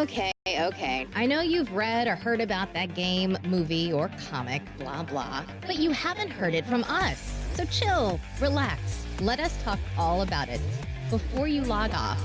Okay. I know you've read or heard about that game, movie, or comic, blah, blah, but you haven't heard it from us. So chill, relax, let us talk all about it before you log off.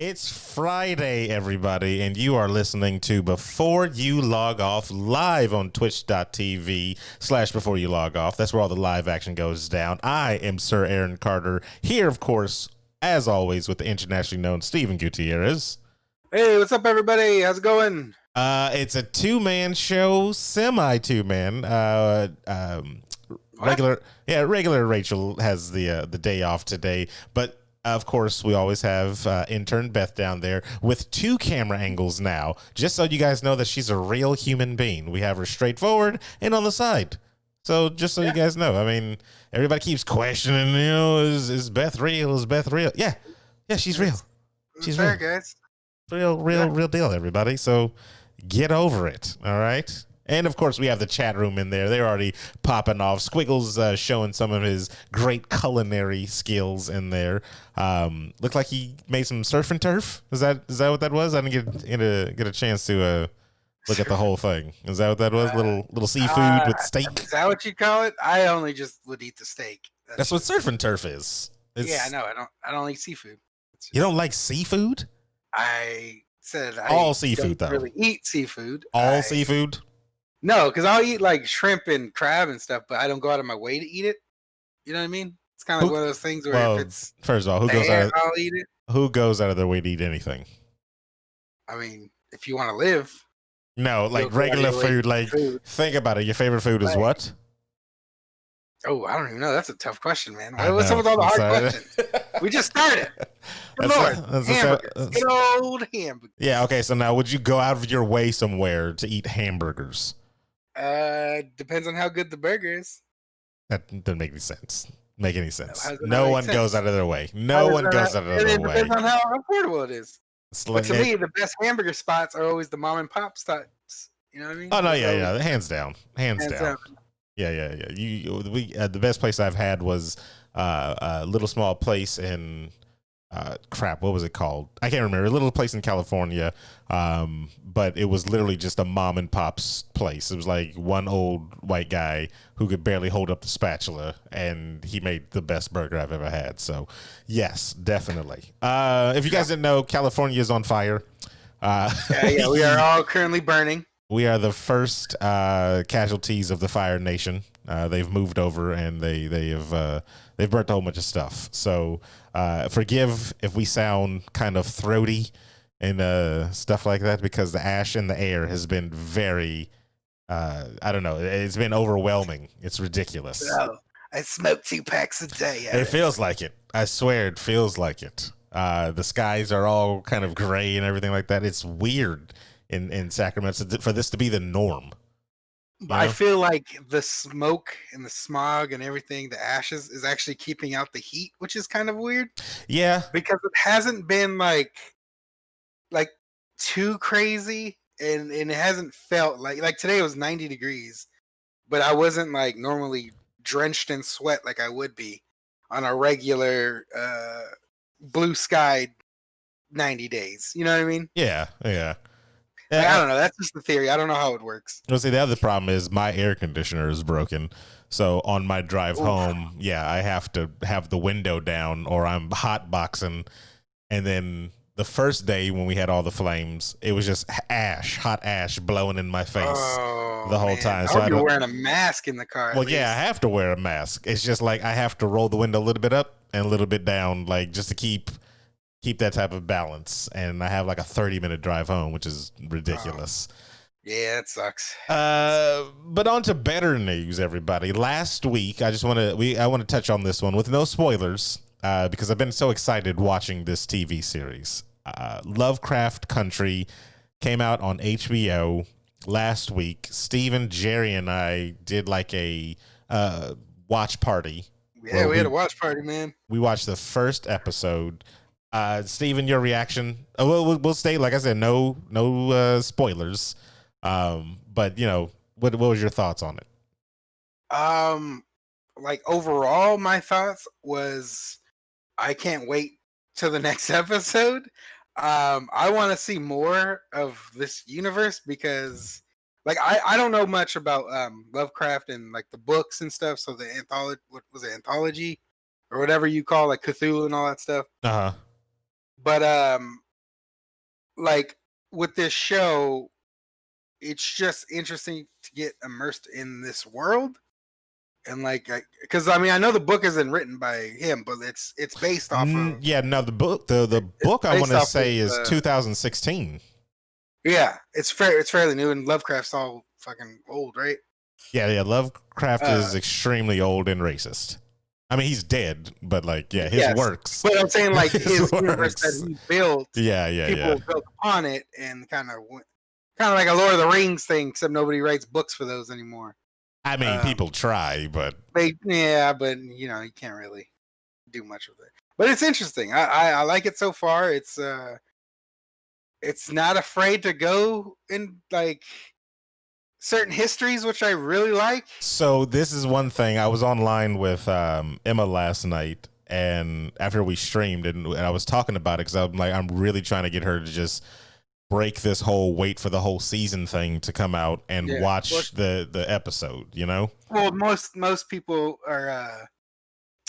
It's Friday, everybody, and you are listening to Before You Log Off live on twitch.tv/Before You Log Off. That's where all the live action goes down. I am Sir Aaron Carter, here, of course, as always, with the internationally known Steven Gutierrez. Hey, what's up, everybody? How's it going? It's a two-man show, semi-two-man. Regular Rachel has the day off today, but of course, we always have intern Beth down there with two camera angles now, just so you guys know that she's a real human being. We have her straight forward and on the side. So just so you guys know, I mean, everybody keeps questioning, is Beth real? Is Beth real? Yeah, she's real. She's fair, real, guys. Real deal, everybody. So get over it, all right? And, of course, we have the chat room in there. They're already popping off. Squiggles showing some of his great culinary skills in there. Looked like he made some surf and turf. Is that what that was? I didn't get a chance to look at the whole thing. Is that what that was? Little seafood with steak? Is that what you call it? I only just would eat the steak. That's what surf and turf is. Yeah, I know. I don't like seafood. You don't like seafood? I said all seafood, don't though. Really eat seafood. All seafood? No, because I'll eat like shrimp and crab and stuff, but I don't go out of my way to eat it. You know what I mean? It's kind of like one of those things where if it's first of all, I'll eat it. Who goes out of their way to eat anything? I mean, if you want to live. No, like regular food. Like, think about it. Your favorite food is what? Oh, I don't even know. That's a tough question, man. What's up with all the hard questions? We just started. Hamburgers. Good old hamburgers. Yeah, okay. So now, would you go out of your way somewhere to eat hamburgers? Depends on how good the burger is. That doesn't make any sense. No one goes out of their way. No one goes out of their way. It depends on how affordable it is. But to me, the best hamburger spots are always the mom and pop spots. You know what I mean? Oh no, yeah. Hands down. Hands down. Yeah. The best place I've had was a little small place in what was it called? I can't remember. A little place in California, but it was literally just a mom and pop's place. It was like one old white guy who could barely hold up the spatula, and he made the best burger I've ever had. So, yes, definitely. If you guys didn't know, California is on fire. We are all currently burning. We are the first casualties of the Fire Nation. They've moved over and they've burnt a whole bunch of stuff. So forgive if we sound kind of throaty and stuff like that, because the ash in the air has been very, I don't know, it's been overwhelming. It's ridiculous. Bro, I smoke 2 packs a day. It feels like it. I swear it feels like it. The skies are all kind of gray and everything like that. It's weird in Sacramento for this to be the norm. I feel like the smoke and the smog and everything, the ashes, is actually keeping out the heat, which is kind of weird. Yeah, because it hasn't been like too crazy, and it hasn't felt like today it was 90 degrees, but I wasn't like normally drenched in sweat like I would be on a regular blue sky 90 days. You know what I mean? Yeah. I don't know. That's just the theory. I don't know how it works. Well, see, the other problem is my air conditioner is broken. So on my drive home, I have to have the window down or I'm hot boxing. And then the first day when we had all the flames, it was just hot ash blowing in my face the whole time. So you're wearing a mask in the car. Well, yeah, I have to wear a mask. It's just like I have to roll the window a little bit up and a little bit down, like just to keep that type of balance. And I have like a 30-minute drive home, which is ridiculous. Yeah, that sucks. But on to better news, everybody. Last week, I want to touch on this one with no spoilers, because I've been so excited watching this TV series. Lovecraft Country came out on HBO last week. Steven, Jerry, and I did like a watch party. Yeah, we had a watch party, man. We watched the first episode. Steven, your reaction? We'll stay, like I said, no spoilers. But what was your thoughts on it? Like overall, my thoughts was I can't wait to the next episode. I want to see more of this universe because, like, I don't know much about Lovecraft and like the books and stuff. So the anthology, what was it, anthology or whatever you call like Cthulhu and all that stuff. But like with this show, it's just interesting to get immersed in this world. And like, because I mean, I know the book isn't written by him, but it's based off of. Yeah, no, the book I want to say is 2016. Yeah, it's fairly new, and Lovecraft's all fucking old, right? Yeah. Lovecraft is extremely old and racist. I mean, he's dead, but like, yeah, his works. But I'm saying like his universe that he built. People built upon it, and kind of like a Lord of the Rings thing, except nobody writes books for those anymore. I mean, people try, but but you know, you can't really do much with it. But it's interesting. I like it so far. It's not afraid to go in like certain histories, which I really like. So this is one thing. I was online with Emma last night, and after we streamed, and I was talking about it because I'm really trying to get her to just break this whole wait for the whole season thing to come out and watch the episode, you know? Well, most people are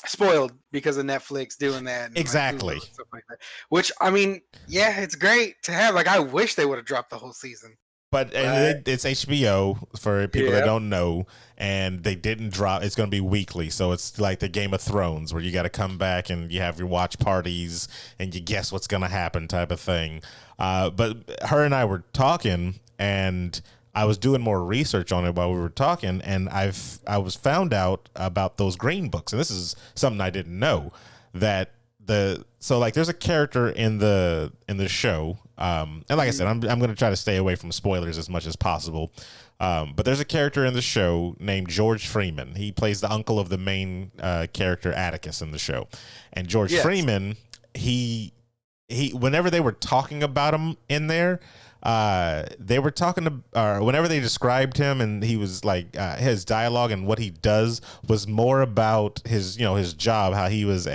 spoiled because of Netflix doing that. And exactly. Like, and stuff like that. Which, I mean, yeah, it's great to have. Like, I wish they would have dropped the whole season. But it's HBO for people that don't know, and they didn't drop. It's going to be weekly, so it's like the Game of Thrones, where you got to come back and you have your watch parties and you guess what's going to happen, type of thing. But her and I were talking, and I was doing more research on it while we were talking, and I was found out about those green books, and this is something I didn't know, that there's a character in the show, and like I said, I'm going to try to stay away from spoilers as much as possible, but there's a character in the show named George Freeman. He plays the uncle of the main character Atticus in the show, and George Freeman, he whenever they were talking about him in there, they were talking to, whenever they described him, and he was like, his dialogue and what he does was more about his job, how he was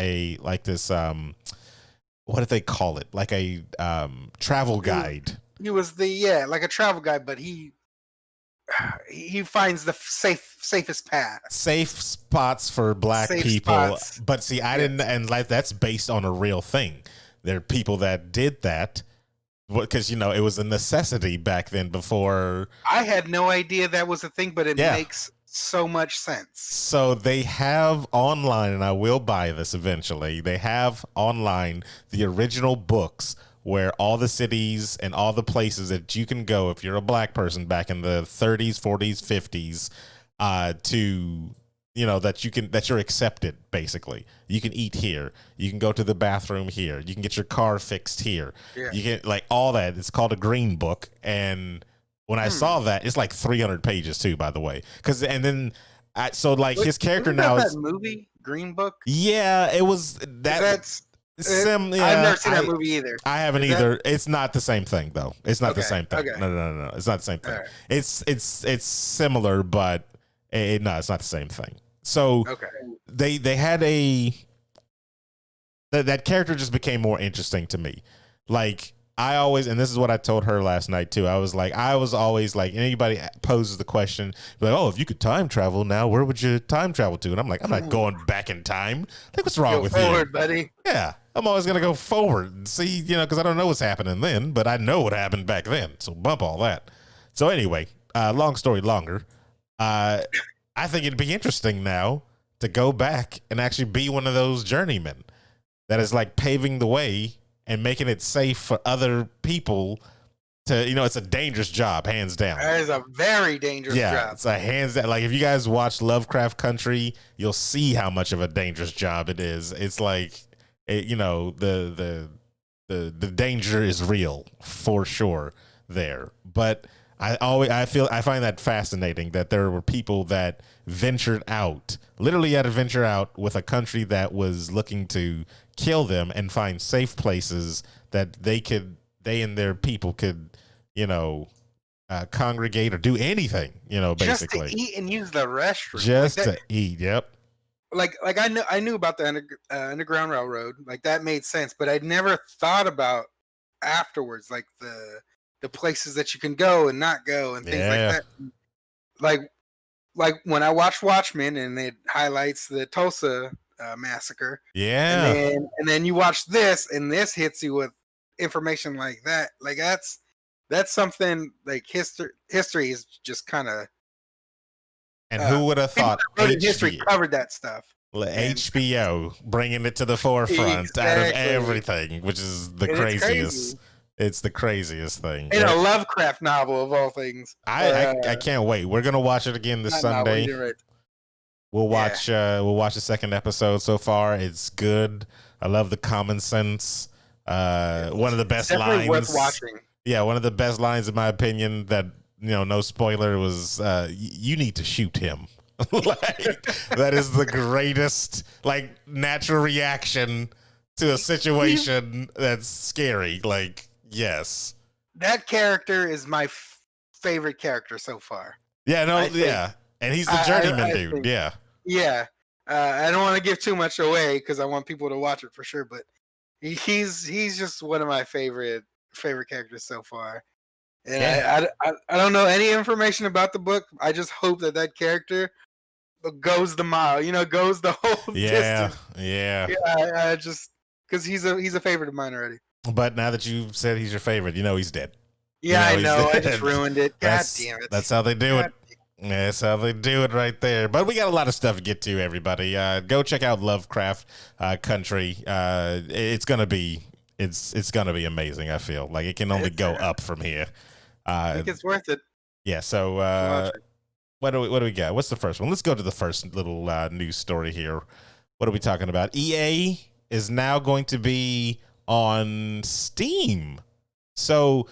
what did they call it? Like a travel guide. He was like a travel guide, but he finds the safest path. Safe spots for black people. Spots. But see, I didn't, and like that's based on a real thing. There are people that did that because, it was a necessity back then before. I had no idea that was a thing, but it makes so much sense. So they have online, and I will buy this eventually, they have online the original books where all the cities and all the places that you can go if you're a black person back in the 30s, 40s, 50s, to that you're accepted. Basically, you can eat here, you can go to the bathroom here, you can get your car fixed here, you can like all that. It's called a green book, and when I saw that, it's like 300 pages too, by the way. His character now is that movie Green Book. Yeah, it was that. I've never seen that movie either. I haven't either. It's not the same thing though. It's not the same thing. Okay. No. It's not the same thing. Right. It's similar, but it's not the same thing. So they had that character just became more interesting to me. Like I always, and this is what I told her last night too. I was always like, anybody poses the question, like, oh, if you could time travel now, where would you time travel to? And I'm like, I'm not going back in time. Like, what's wrong with you? Go forward, buddy. Yeah, I'm always going to go forward and see, because I don't know what's happening then, but I know what happened back then. So bump all that. So anyway, long story longer. I think it'd be interesting now to go back and actually be one of those journeymen that is like paving the way and making it safe for other people to, it's a dangerous job, hands down. That is a very dangerous job. Yeah, it's a hands down. Like if you guys watch Lovecraft Country, you'll see how much of a dangerous job it is. It's like, the danger is real for sure there. But I find that fascinating that there were people that literally had to venture out with a country that was looking to kill them and find safe places that they and their people could, congregate or do anything, basically. Just to eat and use the restroom. Just to eat, yep. like I knew about the Underground Railroad, like that made sense, but I'd never thought about afterwards, like the places that you can go and not go and things like Yeah. that. Like when I watched Watchmen and it highlights the Tulsa massacre, Yeah. and then you watch this and this hits you with information like that. Like that's something like history is just kind of. And who would have thought history covered that stuff? HBO bringing it to the forefront out of everything, which is the craziest. It's the craziest thing. In a Lovecraft novel of all things. I can't wait. We're gonna watch it again this Sunday. We'll watch the second episode so far. It's good. I love the common sense. One of the best lines. Worth watching. Yeah, one of the best lines in my opinion that, no spoiler, was you need to shoot him. Like, that is the greatest natural reaction to a situation that's scary. Like, yes. That character is my favorite character so far. Yeah, no, yeah. And he's the journeyman dude. Yeah. Yeah. I don't want to give too much away because I want people to watch it for sure, but he's just one of my favorite characters so far. And yeah. I don't know any information about the book. I just hope that character goes the mile, goes the whole distance. Yeah. I just because he's a favorite of mine already. But now that you've said he's your favorite, he's dead. Yeah, I know. I just ruined it. God damn it. That's how they do it. That's how they do it right there. But we got a lot of stuff to get to, everybody. Go check out Lovecraft Country. It's gonna be amazing. I feel like it can only go up from here. I think it's worth it. Yeah. So what do we got? What's the first one? Let's go to the first little news story here. What are we talking about? EA is now going to be on Steam. So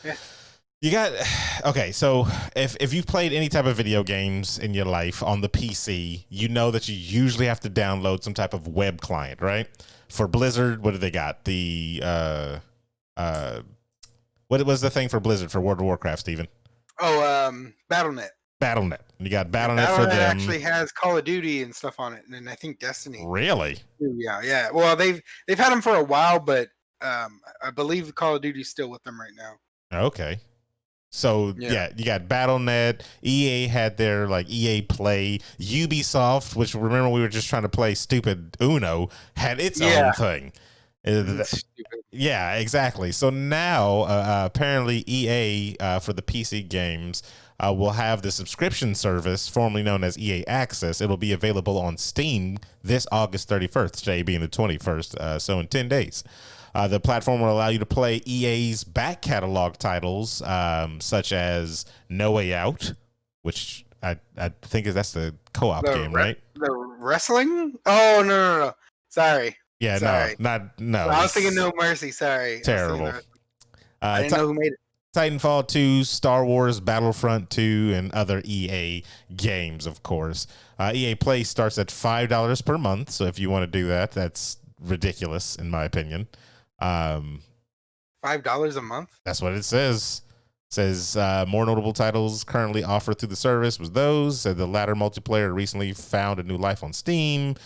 you got so if you've played any type of video games in your life on the PC, you know that you usually have to download some type of web client, right? For Blizzard, what do they got? The what was the thing for Blizzard for World of Warcraft, Steven? Battle.net. Battle.net. You got Battle.net for them. Battle.net actually has Call of Duty and stuff on it, and I think Destiny. Really? Yeah. Well, they've had them for a while, but I believe Call of Duty's still with them right now. Okay. So yeah, you got Battle.net. EA had their EA Play. Ubisoft, which remember we were just trying to play stupid Uno, had its own thing. Yeah, exactly. So now apparently EA for the PC games will have the subscription service formerly known as EA Access. It'll be available on Steam this August 31st, today being the 21st, so in 10 days. The platform will allow you to play EA's back catalog titles, such as No Way Out, which I think that's the co-op game, right? The wrestling? Oh, no. Sorry. Yeah, sorry. No. I was thinking No Mercy. Sorry. Terrible. I didn't know who made it. Titanfall 2, Star Wars Battlefront 2, and other EA games, of course. EA Play starts at $5 per month, so if you want to do that, that's ridiculous, in my opinion. $5 a month? That's what it says. It says more notable titles currently offered through the service was those. Said the latter multiplayer recently found a new life on Steam.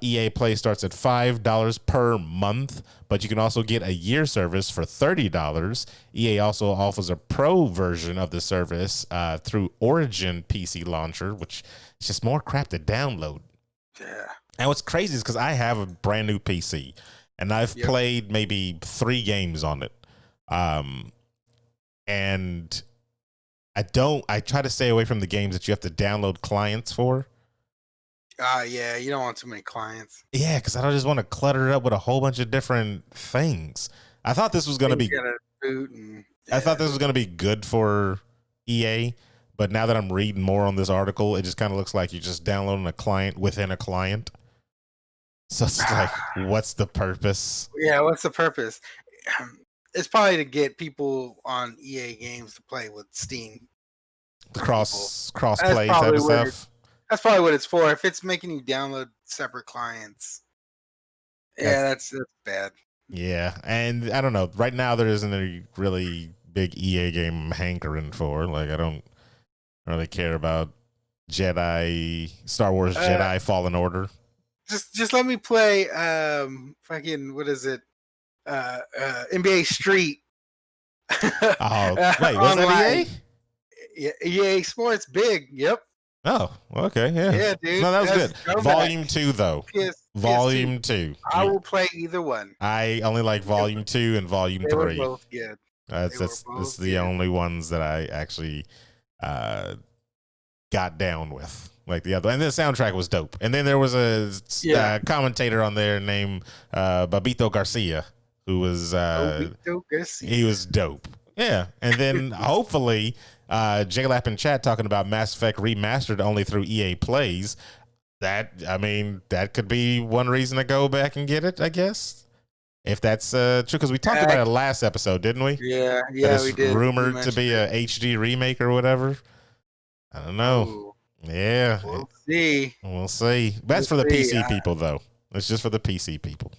EA Play starts at $5 per month, but you can also get a year service for $30. EA also offers a pro version of the service through Origin PC Launcher, which is just more crap to download. Yeah. And what's crazy is because I have a brand new PC, and I've played maybe 3 games on it. And I try to stay away from the games that you have to download clients for. Yeah, you don't want too many clients. Yeah, because I don't just want to clutter it up with a whole bunch of different things. I thought this was going to be. I thought this was going to be good for EA, but now that I'm reading more on this article, it just kind of looks like you're just downloading a client within a client. So it's like, what's the purpose? Yeah, what's the purpose? It's probably to get people on EA games to play with Steam. The cross play type of stuff. That's probably what it's for. If it's making you download separate clients, that's bad. Yeah, and I don't know. Right now, there isn't a really big EA game I'm hankering for. Like, I don't really care about Star Wars Jedi Fallen Order. just let me play fucking what is it? NBA Street Oh, wait, was that online. EA? Yeah, EA Sports big. Yep. Oh, okay, yeah. Yeah, dude. No, that was That's good. throwback. Volume 2, though. PS2. Volume 2. I will play either one. I only like Volume 2 and Volume They were 3. both good. That's They were that's both the good. only ones that I actually got down with. Like the other, and the soundtrack was dope. And then there was a commentator on there named Babito Garcia, who was he was dope. Yeah, and then hopefully J-Lap in chat talking about Mass Effect remastered only through EA Plays. That could be one reason to go back and get it, I guess. If that's true, because we talked about it last episode, didn't we? Yeah, we did. Rumored to be a HD remake or whatever. I don't know. Ooh. Yeah, We'll see. We'll see. That's for the PC people, though. It's just for the PC people.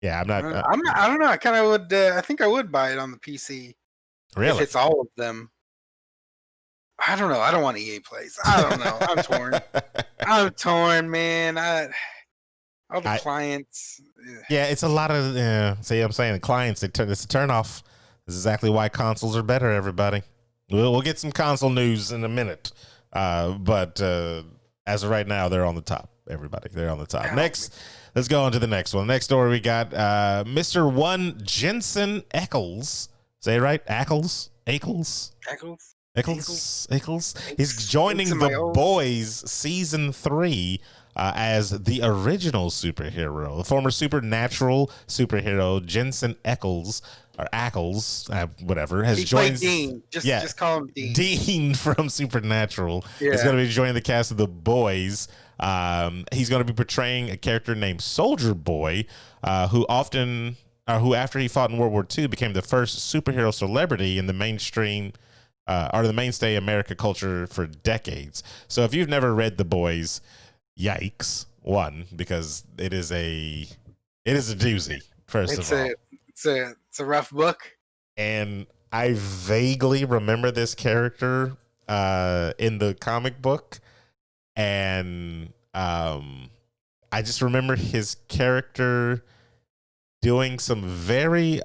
Yeah, I'm not. I don't know. I kind of would. I think I would buy it on the PC. Really? If it's all of them. I don't know. I don't want EA Plays. I don't know. I'm torn. I'm torn, man. All the clients. Yeah, it's a lot of. See, I'm saying the clients. It's a turn off. This is exactly why consoles are better. Everybody. We'll get some console news in a minute. But as of right now, they're on the top. Everybody, they're on the top. Next, let's go on to the next one. Next story, we got Mr. One Jensen Ackles. Say it right? Ackles? He's joining The Boys Season 3 as the original superhero. The former Supernatural superhero Jensen Ackles, or Ackles, whatever, has joined. Dean. Just call him Dean. Dean from Supernatural is going to be joining the cast of The Boys. He's going to be portraying a character named Soldier Boy, who after he fought in World War II, became the first superhero celebrity in the mainstream, or the mainstay American culture for decades. So if you've never read The Boys, yikes! Because it is a doozy. First of all, it's a rough book, and I vaguely remember this character in the comic book, and I just remember his character doing some very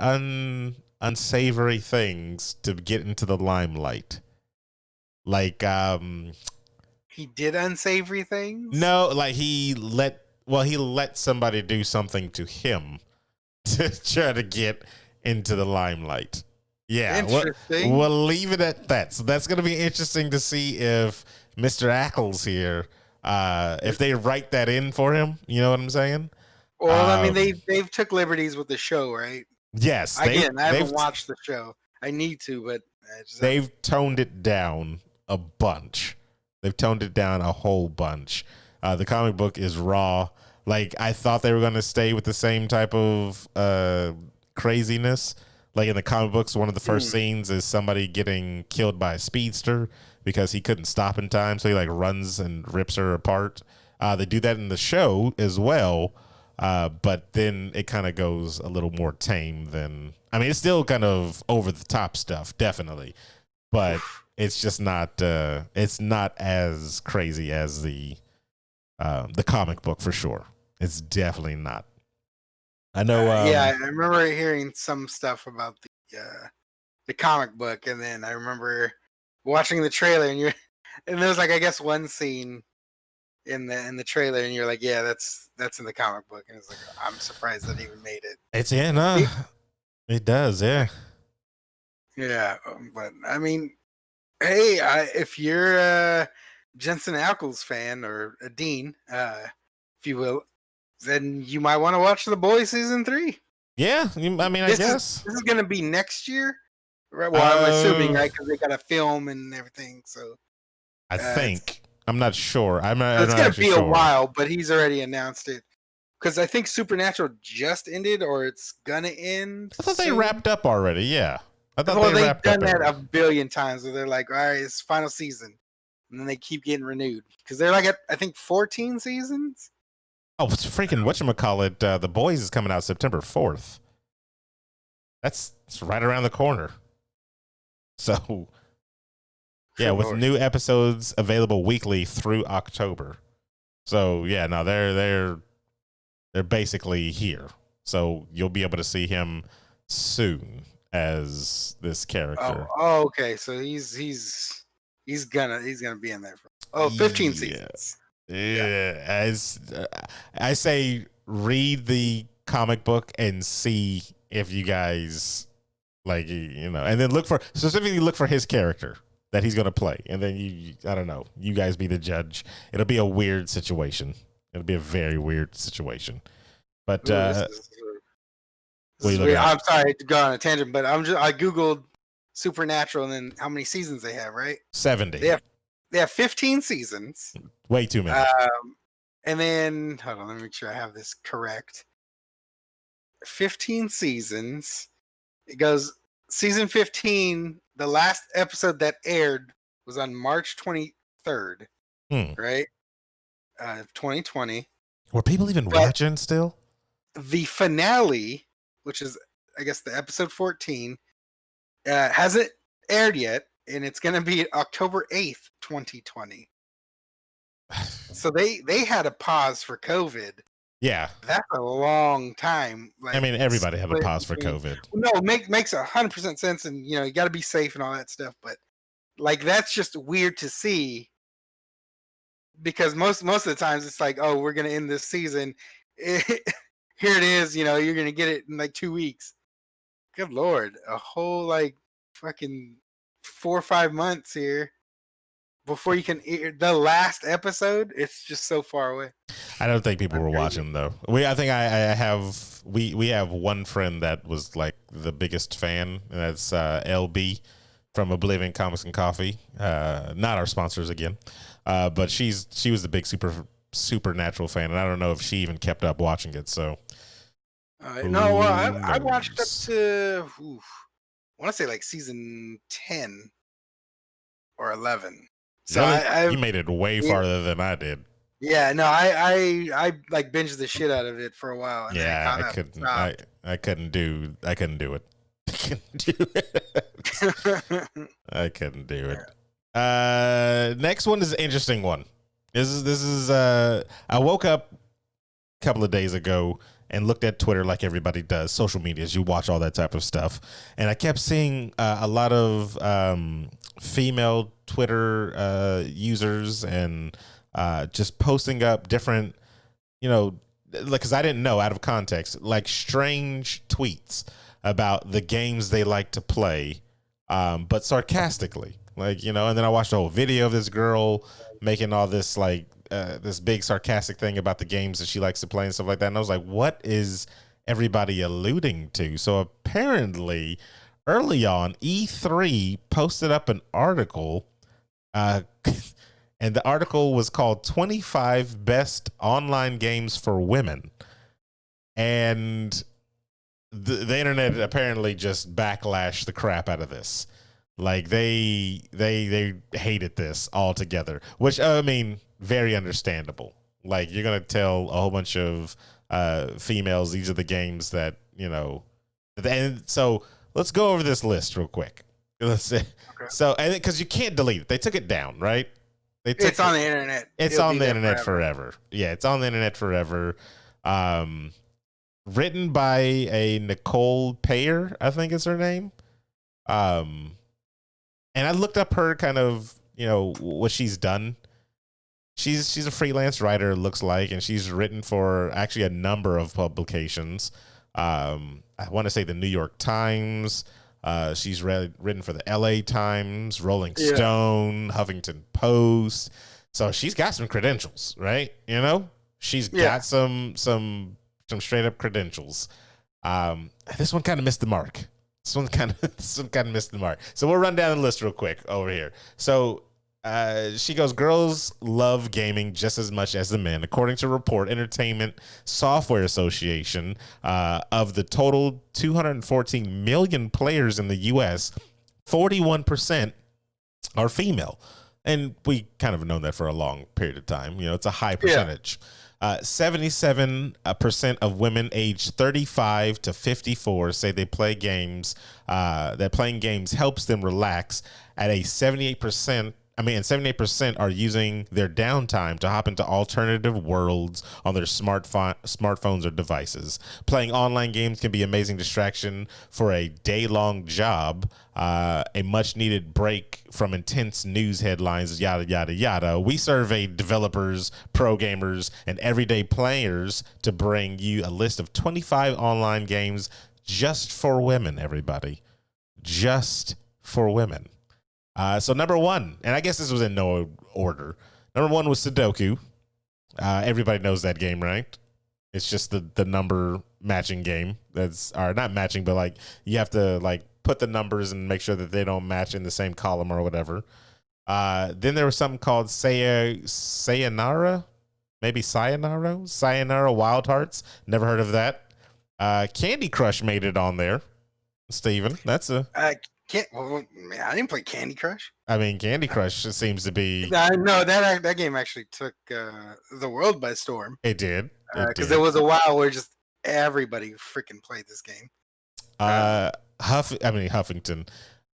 unsavory things to get into the limelight. Like he did unsavory things? No, like he let somebody do something to him to try to get into the limelight. Yeah, interesting. We'll leave it at that. So that's going to be interesting to see if Mr. Ackles here, if they write that in for him. You know what I'm saying? Well, I mean, they've took liberties with the show, right? Yes. I haven't watched the show. I need to, but they've toned it down a bunch. They've toned it down a whole bunch. The comic book is raw. Like, I thought they were going to stay with the same type of craziness. Like in the comic books, one of the first scenes is somebody getting killed by a speedster because he couldn't stop in time. So he like runs and rips her apart. They do that in the show as well. But then it kind of goes a little more tame than, I mean, it's still kind of over the top stuff, definitely, but it's just not, it's not as crazy as the comic book for sure. It's definitely not. I know. Yeah, I remember hearing some stuff about the comic book, and then I remember watching the trailer, and there was like, I guess, one scene in the trailer, and you're like, yeah, that's in the comic book, and it's like, I'm surprised that even made it. It's it does, yeah. But I mean, hey, if you're a Jensen Ackles fan, or a Dean, if you will, then you might want to watch The Boys Season 3. Yeah, I mean, I guess this is going to be next year, right? Well, I'm assuming, right, because they got to film and everything. So I think. I'm not sure. It's going to be a while, but he's already announced it. Because I think Supernatural just ended, or it's going to end. I thought they wrapped up already, yeah. I thought they've done that a billion times where they're like, all right, it's final season. And then they keep getting renewed. Because they're like at, I think, 14 seasons? Oh, it's freaking whatchamacallit. The Boys is coming out September 4th. It's right around the corner. So, yeah, with new episodes available weekly through October. So yeah, no, they're basically here. So you'll be able to see him soon as this character. Oh, okay. So he's gonna be in there. 15 Yeah. seasons. Yeah. As I say, read the comic book and see if you guys and then specifically look for his character that he's going to play. And then I don't know, you guys be the judge. It'll be a weird situation. It'll be a very weird situation. But This is weird. I'm sorry to go on a tangent, but I googled Supernatural and then how many seasons they have, right? 70. They have 15 seasons. Way too many. And then hold on, let me make sure I have this correct. 15 seasons. It goes season 15. The last episode that aired was on March 23rd, right? 2020. Were people even watching still? The finale, which is I guess the episode 14, hasn't aired yet, and it's going to be October 8th, 2020. So they had a pause for COVID. Yeah, that's a long time. Like, I mean, everybody had a pause for COVID. No, makes 100% sense, and you got to be safe and all that stuff. But like, that's just weird to see because most of the times it's like, oh, we're gonna end this season. Here it is. You're gonna get it in like 2 weeks. Good Lord, a whole like fucking 4 or 5 months here before you can air the last episode. It's just so far away. I don't think people were watching though. I think I have we have one friend that was like the biggest fan, and that's LB from Oblivion Comics and Coffee. Not our sponsors again, but she was the big Supernatural fan, and I don't know if she even kept up watching it. So no, I watched up to I want to say like season 10 or 11. So you made it way farther than I did. Yeah, no, I like binged the shit out of it for a while. And I couldn't. I couldn't do it. I couldn't do it. I couldn't do it. Next one is an interesting one. This is. I woke up a couple of days ago and looked at Twitter like everybody does. Social medias, you watch all that type of stuff, and I kept seeing a lot of female Twitter users and just posting up different, because I didn't know, out of context, like strange tweets about the games they like to play, but sarcastically, and then I watched a whole video of this girl making all this this big sarcastic thing about the games that she likes to play and stuff like that. And I was like, what is everybody alluding to? So apparently early on, E3 posted up an article, and the article was called 25 Best Online Games for Women. And the internet apparently just backlashed the crap out of this. Like they hated this altogether, which I mean, very understandable. Like, you're going to tell a whole bunch of females these are the games that, and so let's go over this list real quick. Let's say, okay. So, and because you can't delete it. They took it down, right? It's on the internet. It's on the internet forever. Yeah, it's on the internet forever. Written by a Nicole Payer, I think is her name. And I looked up her kind of, what she's done. She's a freelance writer, it looks like, and she's written for actually a number of publications. I want to say the New York Times. She's written for the LA Times, Rolling Stone, Huffington Post. So she's got some credentials, right? She's got some straight up credentials. This one kind of missed the mark. This one kind of missed the mark. So we'll run down the list real quick over here. So she goes, girls love gaming just as much as the men. According to report, Entertainment Software Association, of the total 214 million players in the U.S., 41% are female. And we kind of known that for a long period of time. It's a high percentage. 77% of women aged 35 to 54 say they play games, that playing games helps them relax at a 78% and 78% are using their downtime to hop into alternative worlds on their smartphones or devices. Playing online games can be an amazing distraction for a day-long job, a much-needed break from intense news headlines, yada, yada, yada. We surveyed developers, pro gamers, and everyday players to bring you a list of 25 online games just for women, everybody. Just for women. So number one, and I guess this was in no order. Number one was Sudoku. Everybody knows that game, right? It's just the number matching game. Or not matching, but like you have to like put the numbers and make sure that they don't match in the same column or whatever. Then there was something called Sayonara, maybe Sayonara Wild Hearts. Never heard of that. Candy Crush made it on there. Steven, that's a. Well, man, I didn't play Candy Crush. I mean, Candy Crush seems to be. I know that game actually took the world by storm. It did because there was a while where just everybody freaking played this game. Huffington,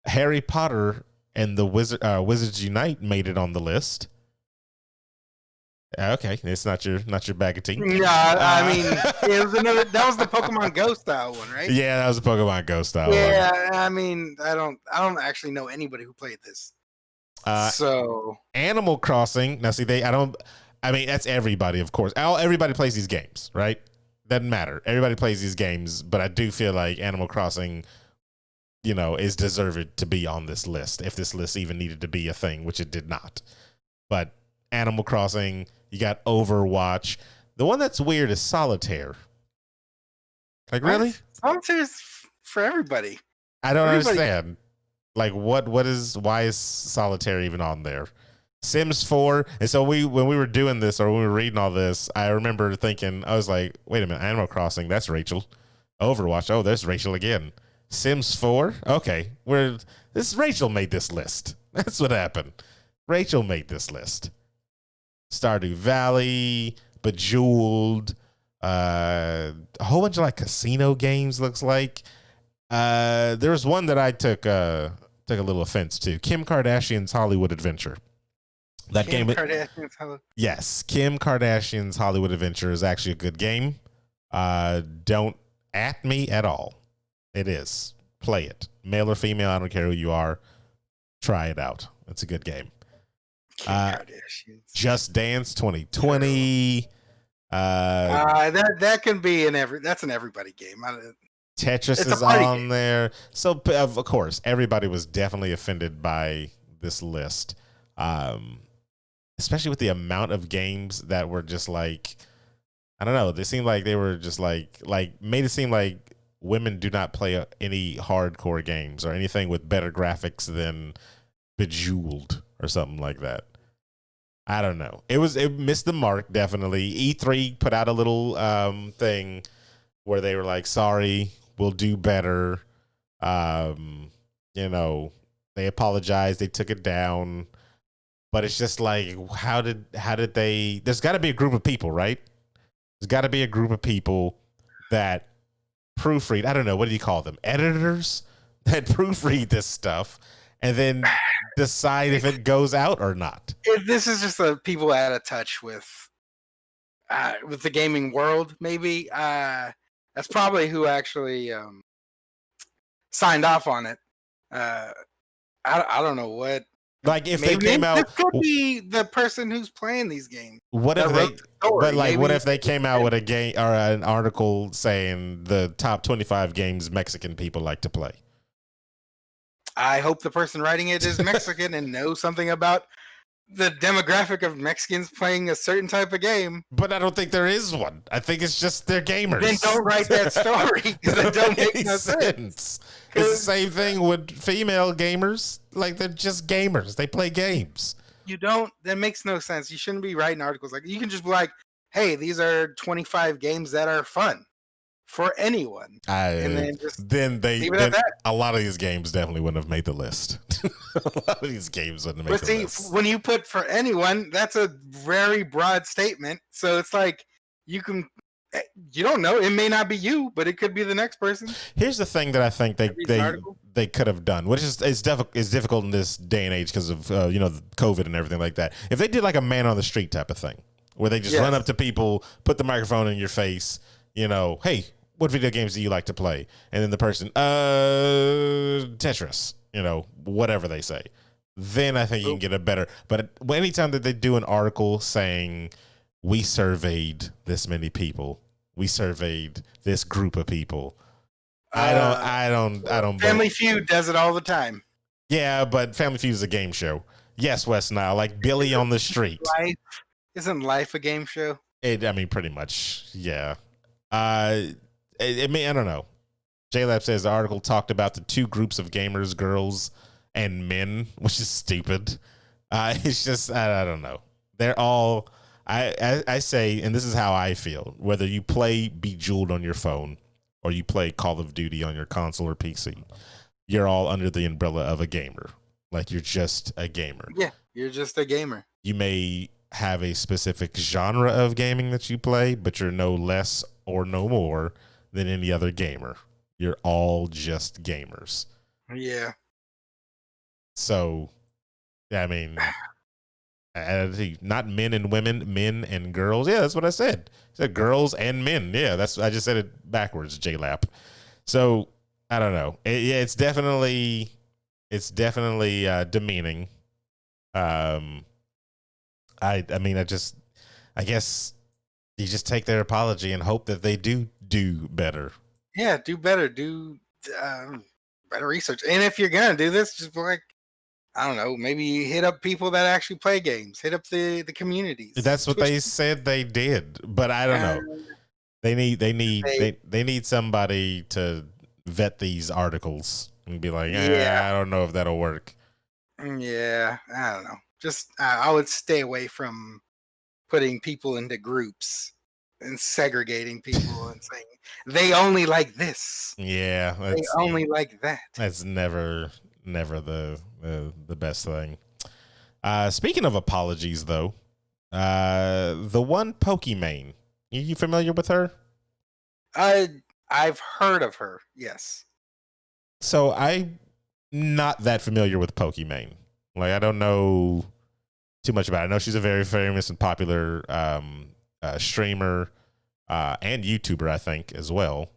Harry Potter and the Wizards Unite made it on the list. Okay, it's not your bag of tea. Yeah, I mean, it was that was the Pokemon Go style one, right? Yeah, that was the Pokemon Go style one. Yeah, I mean, I don't actually know anybody who played this. So Animal Crossing. Now, see, that's everybody, of course. Everybody plays these games, right? Doesn't matter. Everybody plays these games, but I do feel like Animal Crossing, is deserved to be on this list. If this list even needed to be a thing, which it did not. But Animal Crossing. You got Overwatch. The one that's weird is Solitaire. Like, really? Solitaire's for everybody. I don't understand. Like, why is Solitaire even on there? Sims 4. And so when we were doing this or when we were reading all this, I remember thinking, I was like, wait a minute, Animal Crossing, that's Rachel. Overwatch, oh, there's Rachel again. Sims 4? Okay. Rachel made this list. That's what happened. Rachel made this list. Stardew Valley, Bejeweled, a whole bunch of like casino games. Looks like there was one that I took a little offense to. Kim Kardashian's Hollywood Adventure. Yes, Kim Kardashian's Hollywood Adventure is actually a good game. Don't at me at all. It is. Play it, male or female. I don't care who you are. Try it out. It's a good game. Just Dance 2020. That can be that's an everybody game. Tetris is on there. So of course, everybody was definitely offended by this list. Especially with the amount of games that were just like, I don't know. They seemed like they were just like made it seem like women do not play any hardcore games or anything with better graphics than Bejeweled or something like that. I don't know. It missed the mark, definitely. E3 put out a little thing where they were like, sorry, we'll do better. They apologized, they took it down. But it's just like, how did they, there's gotta be a group of people, right? There's gotta be a group of people that proofread, I don't know, what do you call them? Editors that proofread this stuff and then decide if it goes out or not. This is just people out of touch with the gaming world. Maybe that's probably who actually signed off on it. I don't know what. Like if they came out, this could be the person who's playing these games. What if they? But like, what if they came out with a game or an article saying the top 25 games Mexican people like to play? I hope the person writing it is Mexican and knows something about the demographic of Mexicans playing a certain type of game. But I don't think there is one. I think it's just they're gamers. Then don't write that story because it don't make no sense. It's the same thing with female gamers. Like, they're just gamers. They play games. That makes no sense. You shouldn't be writing articles like, you can just be like, hey, these are 25 games that are fun for anyone. And then just leave it at that. A lot of these games definitely wouldn't have made the list. A lot of these games wouldn't have made the list. When you put for anyone, that's a very broad statement. So it's like, you don't know. It may not be you, but it could be the next person. Here's the thing that I think they could have done, which is it's difficult in this day and age because of COVID and everything like that. If they did like a man on the street type of thing, where they just run up to people, put the microphone in your face, hey, what video games do you like to play? And then the person, Tetris, whatever they say. Then I think you can get a better. But anytime that they do an article saying we surveyed this many people, we surveyed this group of people, I don't. Family Feud does it all the time. Yeah, but Family Feud is a game show. Yes, West Nile, like Billy on the Street. Isn't life a game show? Pretty much. Yeah. I don't know. JLab says the article talked about the two groups of gamers, girls and men, which is stupid. It's just, I don't know. They're all, I say, and this is how I feel, whether you play Bejeweled on your phone or you play Call of Duty on your console or PC, you're all under the umbrella of a gamer. Like, you're just a gamer. Yeah, you're just a gamer. You may have a specific genre of gaming that you play, but you're no less or no more than any other gamer. You're all just gamers. Yeah. So, not men and women, men and girls. Yeah, that's what I said. I said girls and men. Yeah, I just said it backwards, J-Lap. So, I don't know. It's definitely demeaning. I guess you just take their apology and hope that they do better. Yeah, do better. Do better research. And if you're gonna do this, just like, I don't know, maybe hit up people that actually play games. Hit up the communities. That's what they said they did, but I don't know. They need somebody to vet these articles and be like, I don't know if that'll work. Yeah, I don't know. Just I would stay away from putting people into groups and segregating people and saying they only like this. Yeah, they only like that. That's never the best thing. Speaking of apologies, though, the one Pokimane, you familiar with her? I've heard of her. Yes. So I'm not that familiar with Pokimane. Like, I don't know too much about it. I know she's a very famous and popular streamer and YouTuber, I think, as well.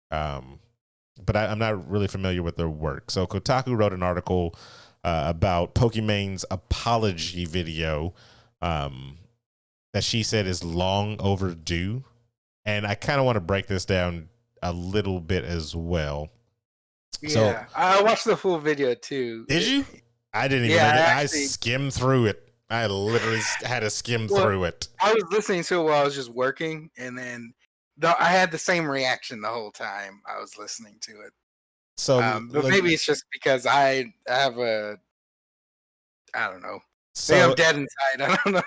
But I'm not really familiar with their work. So Kotaku wrote an article about Pokimane's apology video that she said is long overdue. And I kind of want to break this down a little bit as well. Yeah, so, I watched the full video too. Did you? I didn't even. I skimmed through it. I literally had to skim through it. I was listening to it while I was just working, and then I had the same reaction the whole time I was listening to it. So, but maybe it's just because I have I don't know. Maybe I'm dead inside. I don't know.